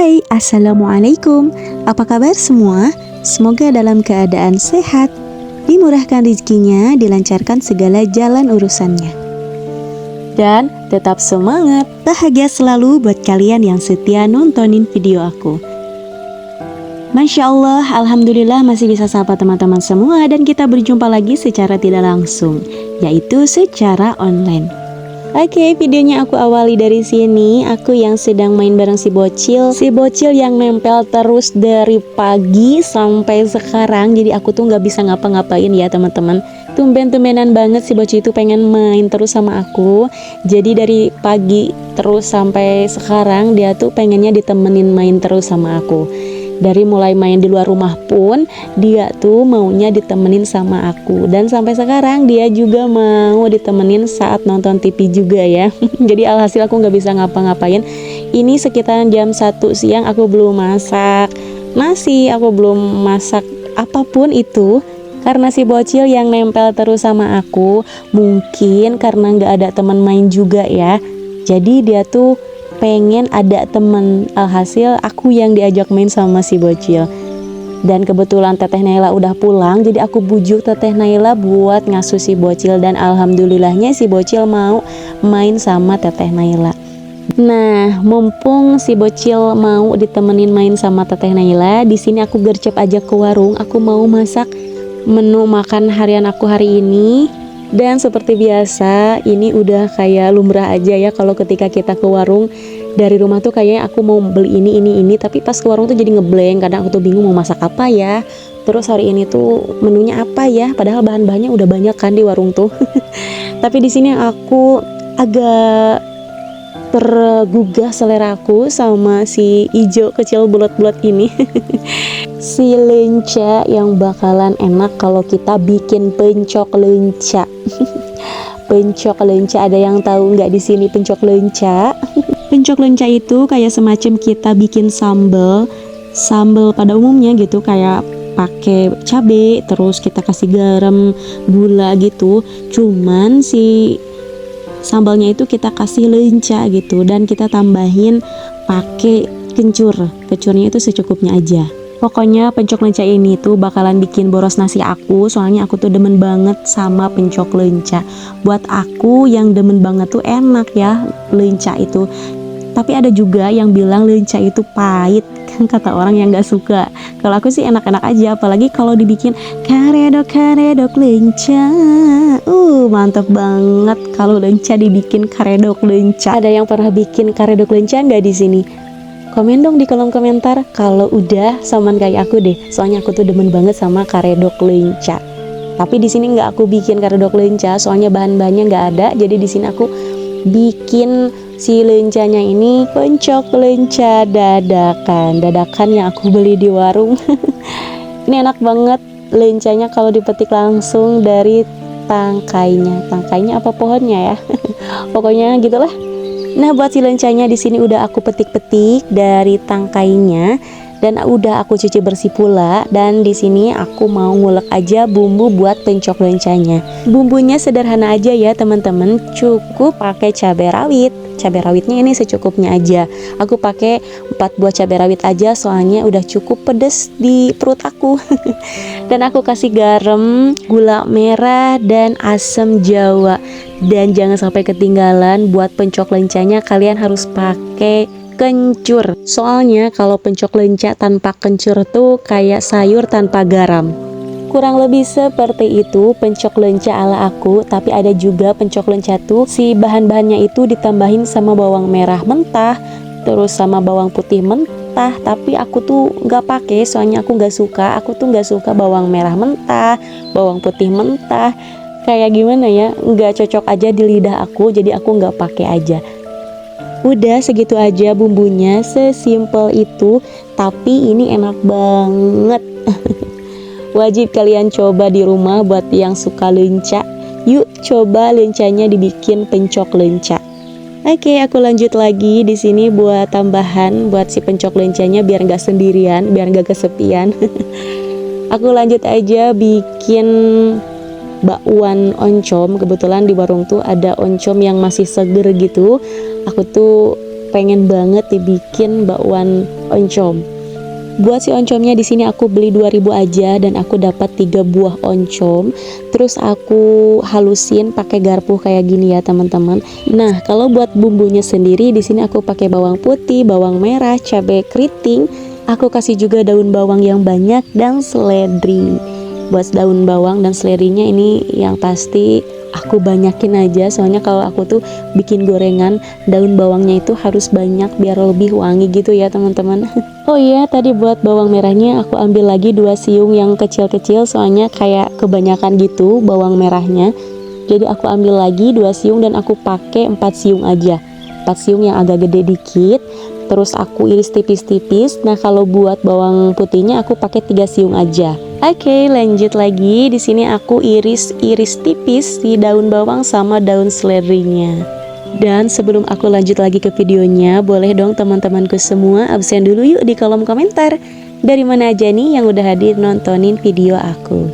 Hai, Assalamualaikum. Apa kabar semua? Semoga dalam keadaan sehat, dimurahkan rezekinya, dilancarkan segala jalan urusannya. Dan tetap semangat, bahagia selalu buat kalian yang setia nontonin video aku. Masya Allah, Alhamdulillah masih bisa sapa teman-teman semua dan kita berjumpa lagi secara tidak langsung, yaitu secara online. Oke, videonya aku awali dari sini. Aku yang sedang main bareng si bocil yang nempel terus dari pagi sampai sekarang. Jadi aku tuh nggak bisa ngapa-ngapain ya teman-teman. Tumben-tumbenan banget si bocil itu pengen main terus sama aku. Jadi dari pagi terus sampai sekarang dia tuh pengennya ditemenin main terus sama aku. Dari mulai main di luar rumah pun dia tuh maunya ditemenin sama aku. Dan sampai sekarang dia juga mau ditemenin saat nonton TV juga ya. Jadi alhasil aku nggak bisa ngapa-ngapain. Ini sekitaran jam 1 siang aku belum masak nasi, aku belum masak apapun itu. Karena si bocil yang nempel terus sama aku. Mungkin karena nggak ada teman main juga ya. Jadi dia tuh pengen ada temen, alhasil aku yang diajak main sama si bocil. Dan kebetulan Teteh Naila udah pulang, jadi aku bujuk Teteh Naila buat ngasuh si bocil. Dan alhamdulillahnya si bocil mau main sama Teteh Naila. Nah, mumpung si bocil mau ditemenin main sama Teteh Naila, di sini aku gercep aja ke warung. Aku mau masak menu makan harian aku hari ini. Dan seperti biasa, ini udah kayak lumrah aja ya kalau ketika kita ke warung. Dari rumah tuh kayaknya aku mau beli ini, tapi pas ke warung tuh jadi ngeblank. Kadang aku tuh bingung mau masak apa ya. Terus hari ini tuh menunya apa ya? Padahal bahan-bahannya udah banyak kan di warung tuh. Tapi di sini aku agak tergugah selera aku sama si ijo kecil bulat-bulat ini. Si lenca yang bakalan enak kalau kita bikin pencok lenca. Pencok lenca, ada yang tahu nggak di sini pencok lenca? Pencok lenca itu kayak semacam kita bikin sambal pada umumnya gitu, kayak pakai cabai, terus kita kasih garam, gula gitu. Cuman si sambalnya itu kita kasih lenca gitu, dan kita tambahin pakai kencur. Kencurnya itu secukupnya aja. Pokoknya pencok lenca ini tuh bakalan bikin boros nasi aku. Soalnya aku tuh demen banget sama pencok lenca. Buat aku yang demen banget tuh enak ya lenca itu. Tapi ada juga yang bilang lenca itu pahit, kan kata orang yang gak suka. Kalau aku sih enak-enak aja, apalagi kalau dibikin karedok lenca. Mantep banget kalau lenca dibikin karedok lenca. Ada yang pernah bikin karedok lenca nggak di sini? Komen dong di kolom komentar kalau udah saman kayak aku deh. Soalnya aku tuh demen banget sama karedok lenca. Tapi di sini nggak aku bikin karedok lenca, soalnya bahan-bahannya nggak ada. Jadi di sini aku bikin si lencanya ini pencok lenca dadakan yang aku beli di warung. Ini enak banget lencanya kalau dipetik langsung dari tangkainya apa pohonnya ya. Pokoknya gitulah. Nah, buat si lencanya di sini udah aku petik-petik dari tangkainya dan udah aku cuci bersih pula. Dan di sini aku mau ngulek aja bumbu buat pencok lencanya. Bumbunya sederhana aja ya teman-teman, cukup pakai cabai rawit. Cabai rawitnya ini secukupnya aja. Aku pakai 4 buah cabai rawit aja, soalnya udah cukup pedes di perut aku. Dan aku kasih garam, gula merah, dan asam jawa. Dan jangan sampai ketinggalan, buat pencok lencanya kalian harus pakai kencur. Soalnya kalau pencok lenca tanpa kencur tuh kayak sayur tanpa garam. Kurang lebih seperti itu pencok lenca ala aku. Tapi ada juga pencok lenca tuh si bahan-bahannya itu ditambahin sama bawang merah mentah, terus sama bawang putih mentah. Tapi aku tuh nggak pakai, soalnya aku nggak suka. Aku tuh nggak suka bawang merah mentah, bawang putih mentah. Kayak gimana ya, nggak cocok aja di lidah aku. Jadi aku nggak pakai aja. Udah segitu aja bumbunya, sesimpel itu. Tapi ini enak banget. Wajib kalian coba di rumah buat yang suka lenca. Yuk coba lencanya dibikin pencok lenca. Oke, aku lanjut lagi di sini buat tambahan buat si pencok lencanya biar nggak sendirian, biar nggak kesepian. Aku lanjut aja bikin bakwan oncom. Kebetulan di warung tuh ada oncom yang masih seger gitu. Aku tuh pengen banget dibikin bakwan oncom. Buat si oncomnya di sini aku beli 2000 aja dan aku dapat 3 buah oncom. Terus aku halusin pakai garpu kayak gini ya teman-teman. Nah, kalau buat bumbunya sendiri di sini aku pakai bawang putih, bawang merah, cabai keriting. Aku kasih juga daun bawang yang banyak dan seledri. Buat daun bawang dan seledrinya ini yang pasti aku banyakin aja, soalnya kalau aku tuh bikin gorengan daun bawangnya itu harus banyak biar lebih wangi gitu ya teman-teman. Oh iya, tadi buat bawang merahnya aku ambil lagi 2 siung yang kecil-kecil, soalnya kayak kebanyakan gitu bawang merahnya. Jadi aku ambil lagi 2 siung dan aku pakai 4 siung aja. 4 siung yang agak gede dikit. Terus aku iris tipis-tipis. Nah, kalau buat bawang putihnya aku pakai 3 siung aja. Oke, lanjut lagi. Di sini aku iris-iris tipis si daun bawang sama daun seledrinya. Dan sebelum aku lanjut lagi ke videonya, boleh dong teman-temanku semua absen dulu yuk di kolom komentar. Dari mana aja nih yang udah hadir nontonin video aku?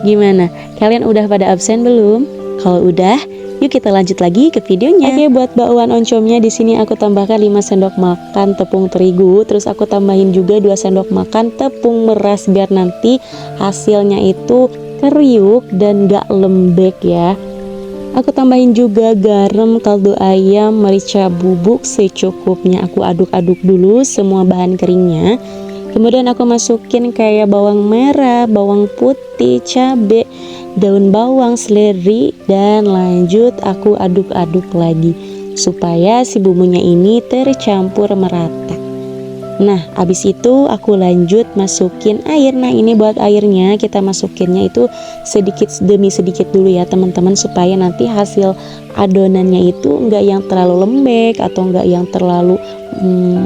Gimana? Kalian udah pada absen belum? Kalau udah, yuk kita lanjut lagi ke videonya. Oke, buat bakwan oncomnya di sini aku tambahkan 5 sendok makan tepung terigu, terus aku tambahin juga 2 sendok makan tepung beras biar nanti hasilnya itu kriuk dan gak lembek ya. Aku tambahin juga garam, kaldu ayam, merica bubuk secukupnya. Aku aduk-aduk dulu semua bahan keringnya. Kemudian aku masukin kayak bawang merah, bawang putih, cabai, daun bawang, seledri, dan lanjut aku aduk-aduk lagi supaya si bumbunya ini tercampur merata. Nah, habis itu aku lanjut masukin air. Nah, ini buat airnya kita masukinnya itu sedikit demi sedikit dulu ya teman-teman, supaya nanti hasil adonannya itu enggak yang terlalu lembek atau enggak yang terlalu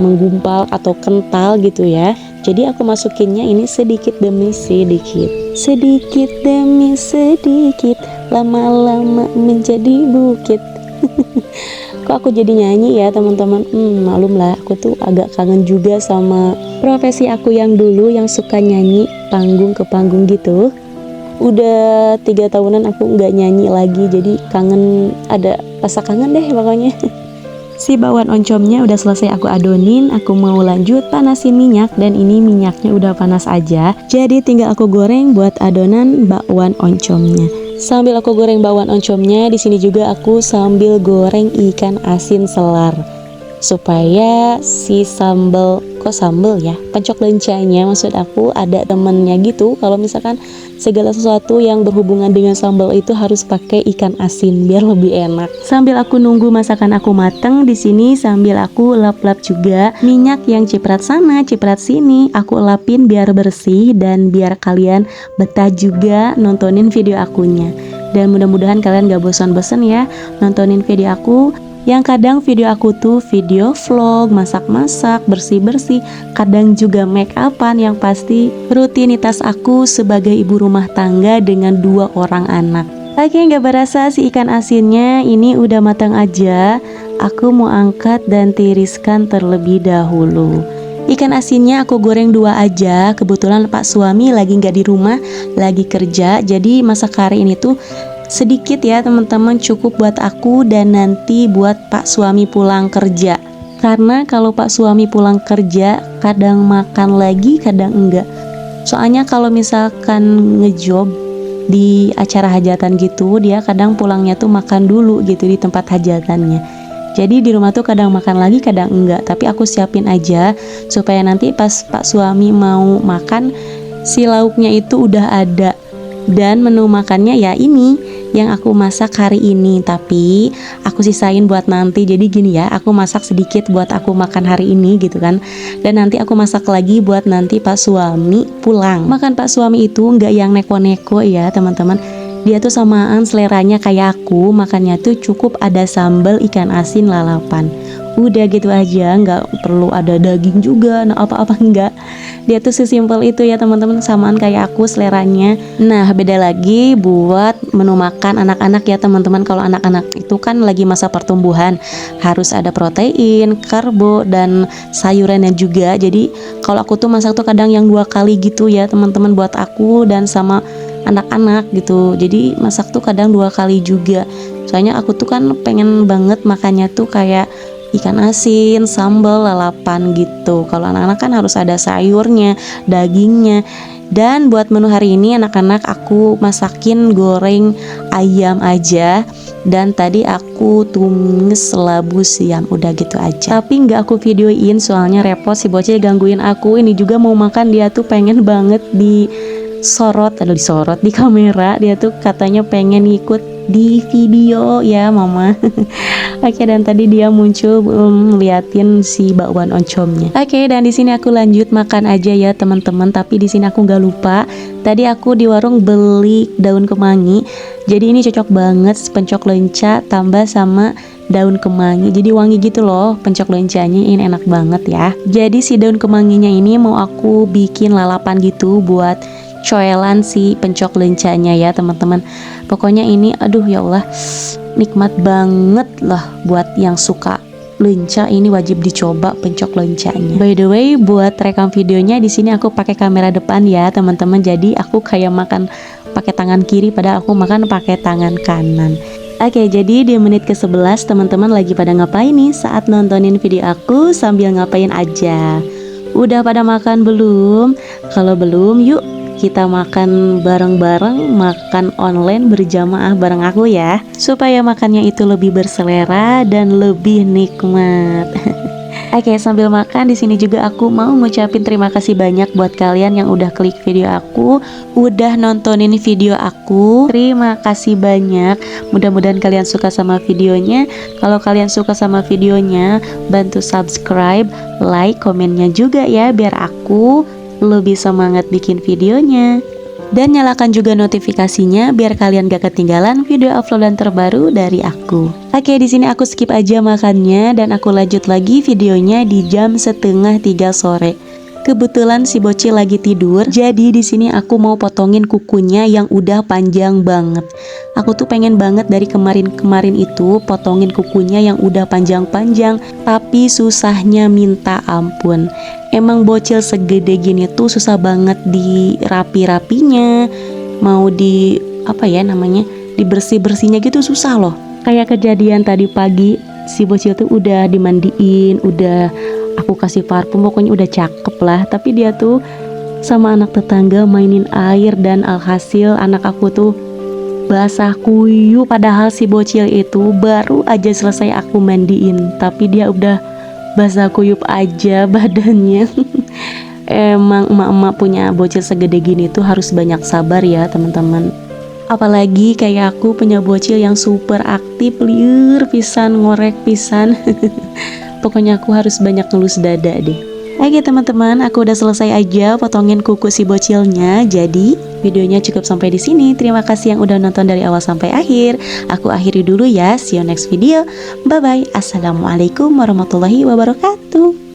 menggumpal atau kental gitu ya. Jadi aku masukinnya ini sedikit demi sedikit, sedikit demi sedikit, lama-lama menjadi bukit. Kok aku jadi nyanyi ya teman-teman? Malum lah, aku tuh agak kangen juga sama profesi aku yang dulu yang suka nyanyi panggung ke panggung gitu. Udah 3 tahunan aku nggak nyanyi lagi, jadi kangen, ada rasa kangen deh pokoknya. Si bakwan oncomnya udah selesai aku adonin, aku mau lanjut panasin minyak dan ini minyaknya udah panas aja. Jadi tinggal aku goreng buat adonan bakwan oncomnya. Sambil aku goreng bakwan oncomnya, di sini juga aku sambil goreng ikan asin selar. Supaya si sambal, kok sambal ya? Pencok lencanya maksud aku ada temennya gitu. Kalau misalkan segala sesuatu yang berhubungan dengan sambal itu harus pakai ikan asin biar lebih enak. Sambil aku nunggu masakan aku mateng, di sini sambil aku lap-lap juga minyak yang ciprat sana, ciprat sini. Aku lapin biar bersih dan biar kalian betah juga nontonin video akunya. Dan mudah-mudahan kalian gak bosan-bosan ya nontonin video aku. Yang kadang video aku tuh video vlog, masak-masak, bersih-bersih, kadang juga make upan, yang pasti rutinitas aku sebagai ibu rumah tangga dengan 2 orang anak. Oke, gak berasa si ikan asinnya ini udah matang aja. Aku mau angkat dan tiriskan terlebih dahulu. Ikan asinnya aku goreng 2 aja. Kebetulan Pak suami lagi gak di rumah, lagi kerja. Jadi masak hari ini tuh sedikit ya teman-teman, cukup buat aku dan nanti buat Pak suami pulang kerja. Karena kalau Pak suami pulang kerja kadang makan lagi, kadang enggak. Soalnya kalau misalkan ngejob di acara hajatan gitu, dia kadang pulangnya tuh makan dulu gitu di tempat hajatannya. Jadi di rumah tuh kadang makan lagi, kadang enggak. Tapi aku siapin aja supaya nanti pas Pak suami mau makan, si lauknya itu udah ada. Dan menu makannya ya ini yang aku masak hari ini, tapi aku sisain buat nanti. Jadi gini ya, aku masak sedikit buat aku makan hari ini gitu kan, dan nanti aku masak lagi buat nanti Pak suami pulang. Makan Pak suami itu nggak yang neko-neko ya teman-teman. Dia tuh samaan seleranya kayak aku, makannya tuh cukup ada sambal ikan asin lalapan. Udah gitu aja, nggak perlu ada daging juga, nah apa-apa enggak. Dia tuh sesimpel itu ya teman-teman, samaan kayak aku seleranya. Nah, beda lagi buat menu makan anak-anak ya teman-teman. Kalau anak-anak itu kan lagi masa pertumbuhan, harus ada protein, karbo, dan sayurannya juga. Jadi kalau aku tuh masak tuh kadang yang 2 kali gitu ya teman-teman, buat aku dan sama anak-anak gitu. Jadi masak tuh kadang 2 kali juga. Soalnya aku tuh kan pengen banget makannya tuh kayak ikan asin, sambal, lalapan gitu. Kalau anak-anak kan harus ada sayurnya, dagingnya. Dan buat menu hari ini anak-anak aku masakin goreng ayam aja. Dan tadi aku tumis labu siam, udah gitu aja. Tapi nggak aku videoin soalnya repot, si bocil gangguin aku. Ini juga mau makan, dia tuh pengen banget disorot di kamera. Dia tuh katanya pengen ikut di video ya mama. Oke, dan tadi dia muncul ngeliatin si bakwan oncomnya. Oke, dan di sini aku lanjut makan aja ya teman-teman. Tapi di sini aku nggak lupa, tadi aku di warung beli daun kemangi. Jadi ini cocok banget pencok lenca tambah sama daun kemangi. Jadi wangi gitu loh pencok lencanya, ini enak banget ya. Jadi si daun kemanginya ini mau aku bikin lalapan gitu buat coelan si pencok lencanya ya teman-teman. Pokoknya ini aduh ya Allah, nikmat banget lah buat yang suka lenca, ini wajib dicoba pencok lencanya. By the way, buat rekam videonya di sini aku pakai kamera depan ya teman-teman. Jadi aku kayak makan pakai tangan kiri padahal aku makan pakai tangan kanan. Oke, jadi di menit ke-11 teman-teman lagi pada ngapain nih saat nontonin video aku? Sambil ngapain aja? Udah pada makan belum? Kalau belum, yuk kita makan bareng-bareng, makan online berjamaah bareng aku ya, supaya makannya itu lebih berselera dan lebih nikmat. Oke, sambil makan di sini juga aku mau ngucapin terima kasih banyak buat kalian yang udah klik video aku, udah nontonin video aku. Terima kasih banyak. Mudah-mudahan kalian suka sama videonya. Kalau kalian suka sama videonya, bantu subscribe, like, komennya juga ya biar aku lebih semangat bikin videonya. Dan nyalakan juga notifikasinya biar kalian gak ketinggalan video uploadan terbaru dari aku. Oke, di sini aku skip aja makannya dan aku lanjut lagi videonya di jam 2:30 sore. Kebetulan si bocil lagi tidur, jadi di sini aku mau potongin kukunya yang udah panjang banget. Aku tuh pengen banget dari kemarin itu potongin kukunya yang udah panjang-panjang, tapi susahnya minta ampun. Emang bocil segede gini tuh susah banget dirapi-rapinya, mau di apa ya namanya, dibersih-bersihnya gitu susah loh. Kayak kejadian tadi pagi, si bocil tuh udah dimandiin, udah aku kasih parfum, pokoknya udah cakep lah. Tapi dia tuh sama anak tetangga mainin air dan alhasil anak aku tuh basah kuyup. Padahal si bocil itu baru aja selesai aku mandiin, tapi dia udah basah kuyup aja badannya. Emang emak-emak punya bocil segede gini tuh harus banyak sabar ya teman-teman. Apalagi kayak aku punya bocil yang super aktif, liur pisan, ngorek pisan. Pokoknya aku harus banyak ngelus dada deh. Oke teman-teman, aku udah selesai aja potongin kuku si bocilnya. Jadi videonya cukup sampai di sini. Terima kasih yang udah nonton dari awal sampai akhir. Aku akhiri dulu ya. See you next video. Bye bye. Assalamualaikum warahmatullahi wabarakatuh.